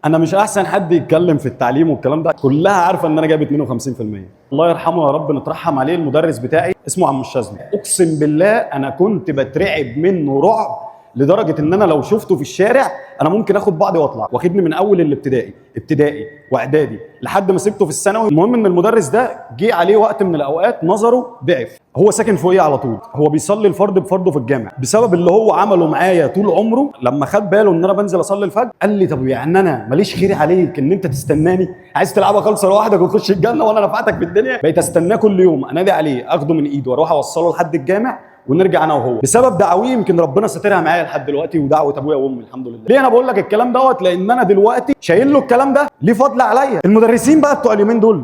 انا مش احسن حد يتكلم في التعليم والكلام ده، كلها عارفه ان انا جايب 52%. الله يرحمه يا رب، نترحم عليه. المدرس بتاعي اسمه عم الشاذلي، اقسم بالله انا كنت بترعب منه رعب لدرجه ان انا لو شفته في الشارع انا ممكن اخد بعضي واطلع. واخدني من اول ابتدائي واعدادي لحد ما سبته في الثانوي. المهم ان المدرس ده جه عليه وقت من الاوقات نظره ضعف. هو ساكن فوقيه على طول، هو بيصلي الفرض بفرضه في الجامع. بسبب اللي هو عمله معايا طول عمره، لما خد باله ان انا بنزل اصلي الفجر قال لي طب يعني انا ماليش خير عليك ان انت تستناني؟ عايز تلعبها خالصه لوحدك وتخش الجنه وانا نفعتك في الدنيا؟ بقيت استناه كل يوم، انادي عليه اخده من ايده واروح اوصله لحد الجامع ونرجع انا وهو. بسبب دعاويه يمكن ربنا ساترها معايا لحد دلوقتي، ودعوه ابويا وامي الحمد لله. ليه انا بقول لك الكلام دوت؟ لان انا دلوقتي شايل له الكلام ده، ليه فضل عليا. المدرسين بقى بتوع اليومين دول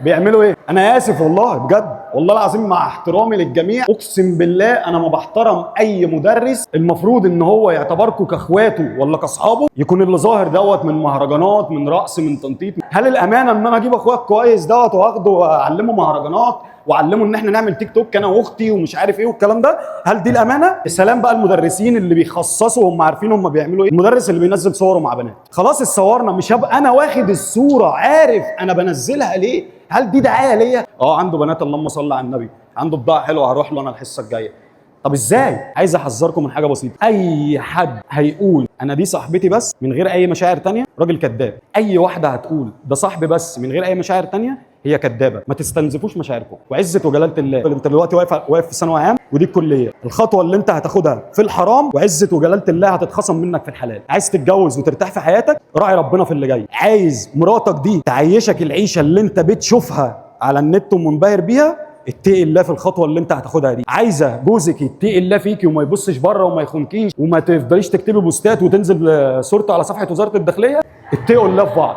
بيعملوا ايه؟ انا اسف والله بجد، والله العظيم مع احترامي للجميع، اقسم بالله انا ما بحترم اي مدرس. المفروض ان هو يعتبركم كاخواته ولا كاصحابه، يكون اللي ظاهر دوت من مهرجانات، من رقص، من تنطيط. هل الامانه ان انا اجيب اخويا كويس دوت واخده واعلمه مهرجانات واعلمه ان احنا نعمل تيك توك انا واختي ومش عارف ايه والكلام ده؟ هل دي الامانه؟ السلام بقى المدرسين اللي بيخصصوا، هم عارفين هم بيعملوا ايه. المدرس اللي بينزل صوره مع بنات، خلاص اتصورنا، مش هبقى انا واخد الصوره عارف انا بنزلها ليه؟ هل دي دعايه ليا؟ عنده بنات اللهم صل على النبي، عنده بضاعه حلوه هروح له انا الحصه الجايه. طب ازاي؟ عايز احذركم من حاجه بسيطه، اي حد هيقول انا دي صاحبتي بس من غير اي مشاعر تانية راجل كذاب. اي واحده هتقول ده صاحبي بس من غير اي مشاعر تانية هي كذابه. ما تستنزفوش مشاعركم، وعزه وجلاله الله انت دلوقتي واقف في ثانوي عام ودي الكليه. الخطوه اللي انت هتاخدها في الحرام وعزه وجلاله الله هتتخصم منك في الحلال. عايز تتجوز وترتاح في حياتك، راعي ربنا في اللي جاي. عايز مراتك دي تعيشك العيشه اللي انت بتشوفها على النت ومنبهر بيها، اتقي الله في الخطوه اللي انت هتاخدها دي. عايزه جوزك يتقي الله فيكي وما يبصش بره وما يخونكيش وما تفضليش تكتبي بوستات وتنزل صورته على صفحه وزاره الداخليه، اتقوا الله في بعض.